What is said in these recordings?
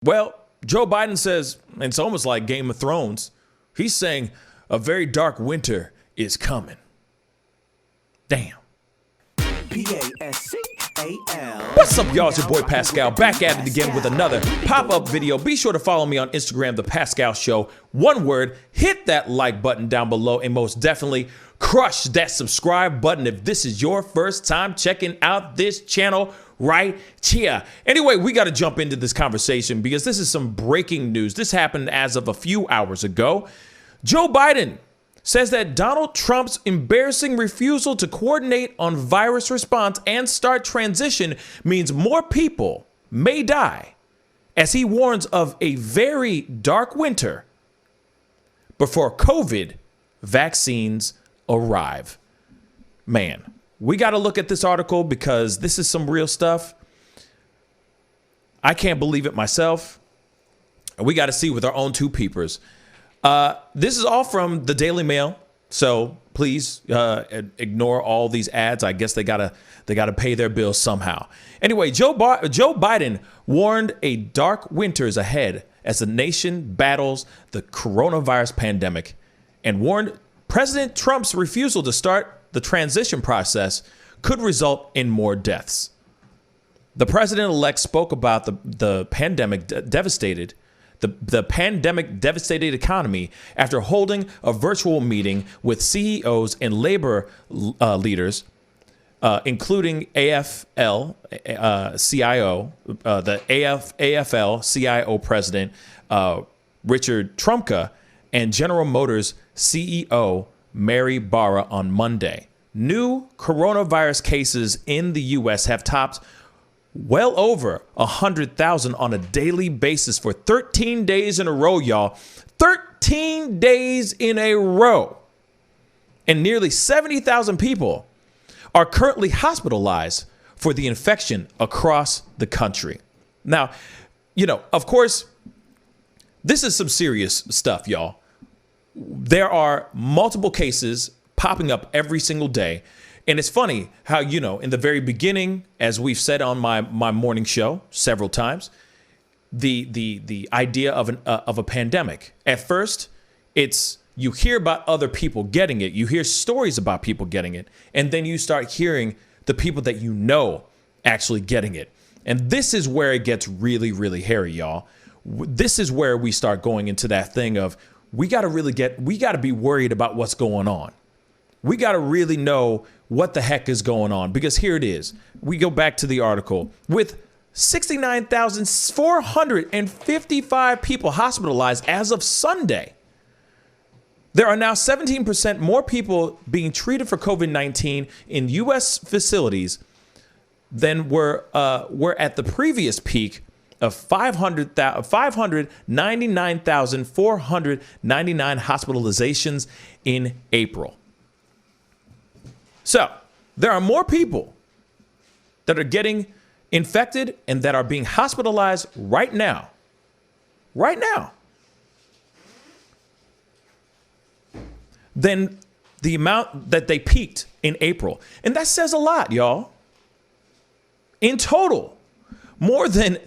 Well, Joe Biden says it's almost like Game of Thrones. He's saying a very dark winter is coming. Damn. Pascal. What's up, y'all? It's your boy Pascal back at it again with another pop-up video. Be sure to follow me on Instagram, The Pascal Show. One word, hit that like button down below, and most definitely crush that subscribe button if this is your first time checking out this channel right here. Anyway, we got to jump into this conversation because this is some breaking news. This happened as of a few hours ago. Joe Biden says that Donald Trump's embarrassing refusal to coordinate on virus response and start transition means more people may die, as he warns of a very dark winter before COVID vaccines arrive. Man, we got to look at this article because this is some real stuff. I can't believe it myself. And we got to see with our own two peepers. This is all from the Daily Mail, so please ignore all these ads. I guess they gotta pay their bills somehow. Anyway, Joe Biden warned a dark winter is ahead as the nation battles the coronavirus pandemic, and warned President Trump's refusal to start the transition process could result in more deaths. The president-elect spoke about the pandemic devastated economy after holding a virtual meeting with CEOs and labor leaders, including AFL-CIO, the AFL-CIO president, Richard Trumka, and General Motors CEO, Mary Barra, on Monday. New coronavirus cases in the U.S. have topped well over 100,000 on a daily basis for 13 days in a row, y'all. 13 days in a row. And nearly 70,000 people are currently hospitalized for the infection across the country. Now, of course, this is some serious stuff, y'all. There are multiple cases popping up every single day. And it's funny how, in the very beginning, as we've said on my morning show several times, the idea of a pandemic. At first, it's you hear about other people getting it. You hear stories about people getting it. And then you start hearing the people that you know actually getting it. And this is where it gets really, really hairy, y'all. This is where we start going into that thing of we got to be worried about what's going on. We got to really know what the heck is going on, because here it is. We go back to the article. With 69,455 people hospitalized as of Sunday, there are now 17% more people being treated for COVID-19 in U.S. facilities than were at the previous peak of 599,499 hospitalizations in April. So there are more people that are getting infected and that are being hospitalized right now, than the amount that they peaked in April. And that says a lot, y'all. In total, more than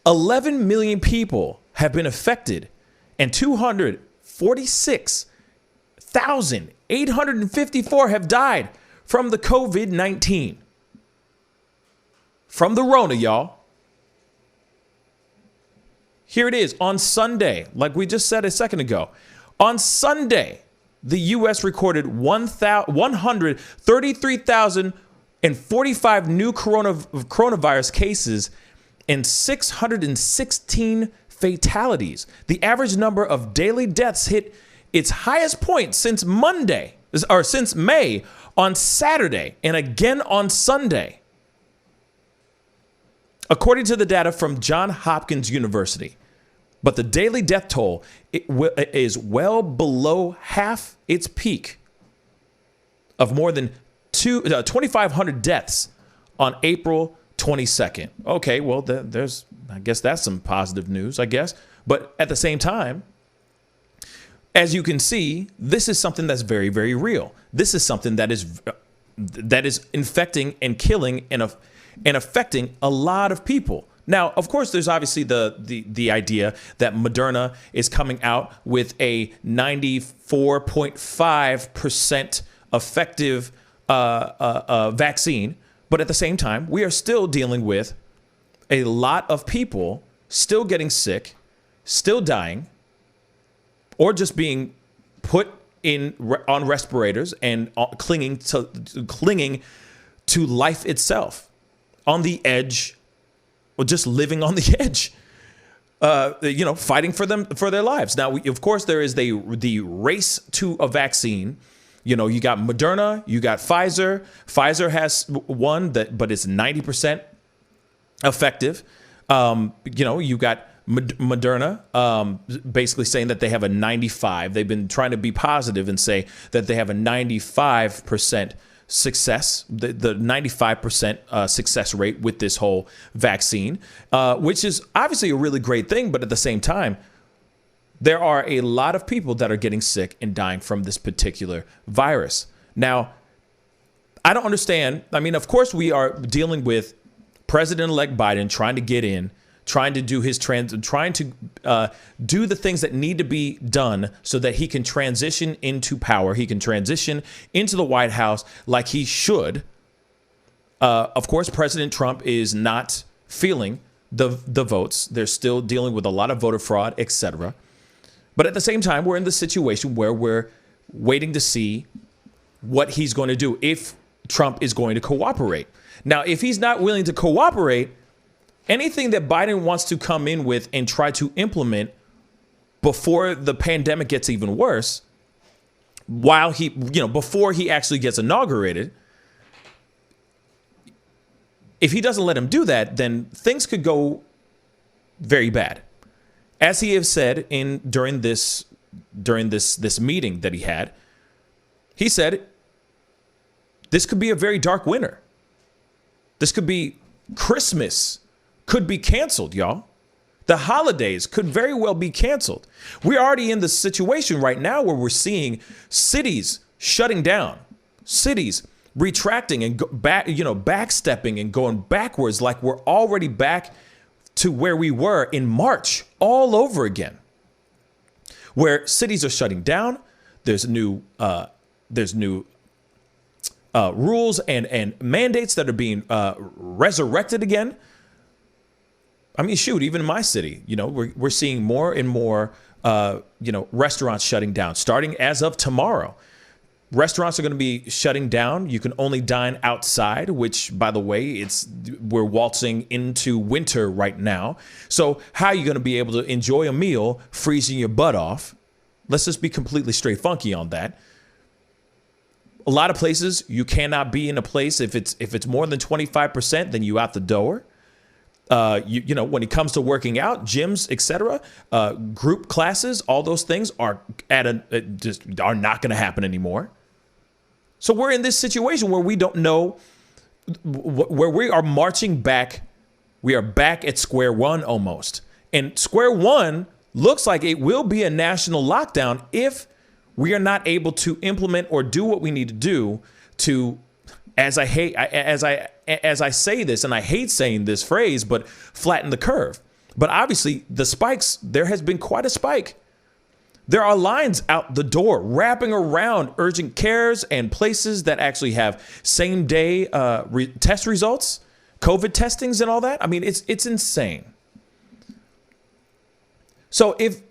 11 million people have been affected and 246,854 have died from the COVID-19. From the Rona, y'all. Here it is. On Sunday, like we just said a second ago, on Sunday, the U.S. recorded 133,045 new coronavirus cases and 616 fatalities. The average number of daily deaths hit its highest point since May on Saturday and again on Sunday, according to the data from Johns Hopkins University. But the daily death toll is well below half its peak of more than 2,500 deaths on April 22nd. Okay, well, I guess that's some positive news, I guess. But at the same time, as you can see, this is something that's very, very real. This is something that is infecting and killing and affecting a lot of people. Now, of course, there's obviously the idea that Moderna is coming out with a 94.5% effective vaccine. But at the same time, we are still dealing with a lot of people still getting sick, still dying, or just being put on respirators and clinging to life itself, on the edge, or just living on the edge, fighting for their lives. Now, of course, there is the race to a vaccine. You got Moderna, you got Pfizer. Pfizer has one but it's 90% effective. You got Moderna basically saying that they have a 95. They've been trying to be positive and say that they have a 95% success, the 95% success rate with this whole vaccine, which is obviously a really great thing. But at the same time, there are a lot of people that are getting sick and dying from this particular virus. Now, I don't understand. I mean, of course, we are dealing with President-elect Biden trying to get in, trying to do trying to do the things that need to be done so that he can transition into power. He can transition into the White House like he should. Of course, President Trump is not feeling the votes. They're still dealing with a lot of voter fraud, etc. But at the same time, we're in the situation where we're waiting to see what he's going to do, if Trump is going to cooperate. Now, if he's not willing to cooperate, anything that Biden wants to come in with and try to implement before the pandemic gets even worse, before he actually gets inaugurated, if he doesn't let him do that, then things could go very bad. As he has said during this meeting that he had, he said this could be a very dark winter. This could be Christmas. Could be canceled, y'all. The holidays could very well be canceled. We're already in the situation right now where we're seeing cities shutting down, cities retracting and backstepping and going backwards, like we're already back to where we were in March all over again, where cities are shutting down. There's new rules and mandates that are being resurrected again. I mean, shoot, even in my city, we're seeing more and more, restaurants shutting down, starting as of tomorrow. Restaurants are going to be shutting down. You can only dine outside, which, by the way, we're waltzing into winter right now. So how are you going to be able to enjoy a meal freezing your butt off? Let's just be completely straight funky on that. A lot of places you cannot be in a place if it's more than 25%, then you out the door. When it comes to working out, gyms, etc., group classes, all those things are are not going to happen anymore. So we're in this situation where we don't know, where we are marching back. We are back at square one almost. And square one looks like it will be a national lockdown if we are not able to implement or do what we need to do to, as I say this, and I hate saying this phrase, but flatten the curve. But obviously the spikes, there has been quite a spike. There are lines out the door wrapping around urgent cares and places that actually have same day test results, COVID testings and all that. I mean, it's insane. So if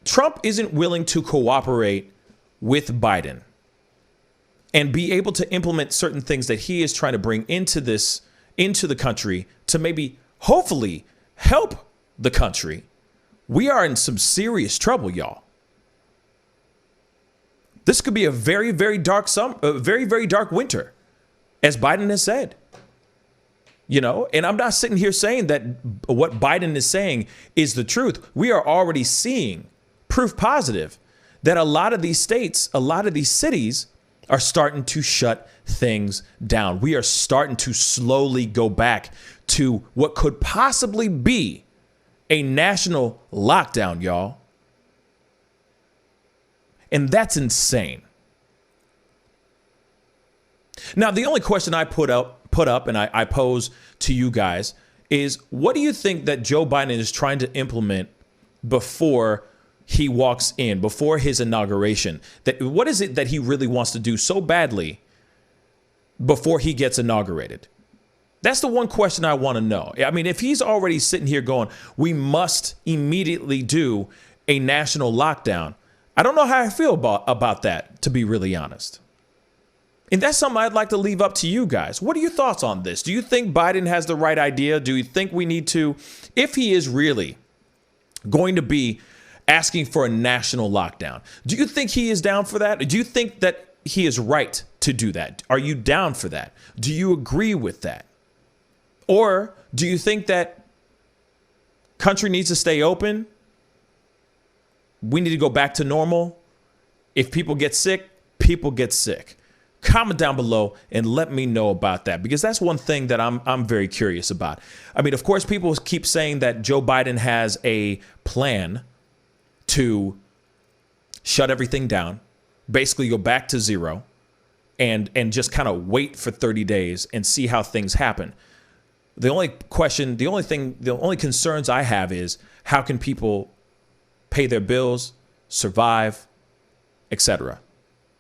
Trump isn't willing to cooperate with Biden and be able to implement certain things that he is trying to bring into the country to maybe hopefully help the country, we are in some serious trouble, y'all. This could be a very, very dark very, very dark winter, as Biden has said. And I'm not sitting here saying that what Biden is saying is the truth. We are already seeing proof positive that a lot of these states, a lot of these cities are starting to shut things down. We are starting to slowly go back to what could possibly be a national lockdown, y'all. And that's insane. Now, the only question I put up and I pose to you guys is what do you think that Joe Biden is trying to implement before he walks in, before his inauguration? What is it that he really wants to do so badly before he gets inaugurated? That's the one question I want to know. I mean, if he's already sitting here going, we must immediately do a national lockdown, I don't know how I feel about that, to be really honest. And that's something I'd like to leave up to you guys. What are your thoughts on this? Do you think Biden has the right idea? Do you think we need to, if he is really going to be asking for a national lockdown, do you think he is down for that? Do you think that he is right to do that? Are you down for that? Do you agree with that? Or do you think that country needs to stay open? We need to go back to normal. If people get sick, people get sick. Comment down below and let me know about that, because that's one thing that I'm very curious about. I mean, of course, people keep saying that Joe Biden has a plan to shut everything down, basically go back to zero, and just kind of wait for 30 days and see how things happen. The only concerns I have is how can people pay their bills, survive, etc.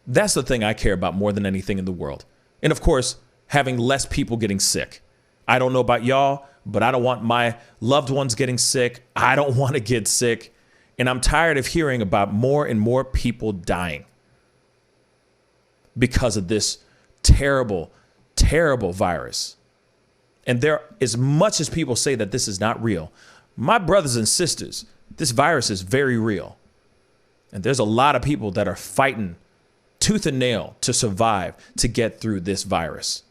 That's the thing I care about more than anything in the world. And of course, having less people getting sick. I don't know about y'all, but I don't want my loved ones getting sick. I don't want to get sick. And I'm tired of hearing about more and more people dying because of this terrible, terrible virus. And as much as people say that this is not real, my brothers and sisters, this virus is very real. And there's a lot of people that are fighting tooth and nail to survive, to get through this virus.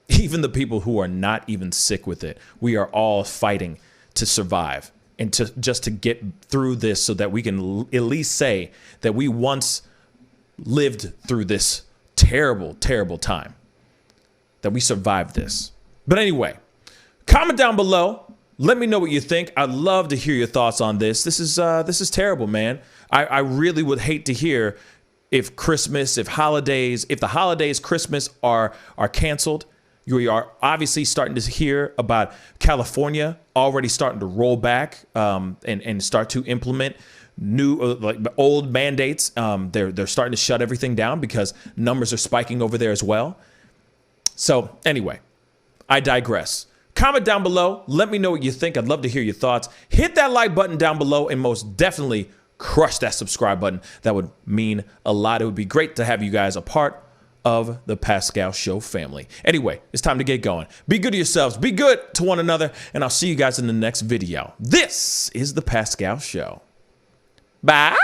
Even the people who are not even sick with it, we are all fighting to survive and to get through this so that we can at least say that we once lived through this terrible, terrible time, that we survived this. But anyway, comment down below. Let me know what you think. I'd love to hear your thoughts on this. This is terrible, man. I really would hate to hear if the holidays, Christmas are canceled. We are obviously starting to hear about California already starting to roll back and start to implement new old mandates. They're starting to shut everything down because numbers are spiking over there as well. So anyway, I digress. Comment down below. Let me know what you think. I'd love to hear your thoughts. Hit that like button down below and most definitely crush that subscribe button. That would mean a lot. It would be great to have you guys a part of the Pascal Show family. Anyway, it's time to get going. Be good to yourselves. Be good to one another. And I'll see you guys in the next video. This is the Pascal Show. Bye.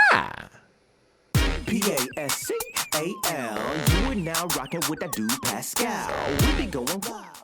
Pascal, you are now rocking with that dude Pascal. We be going wild.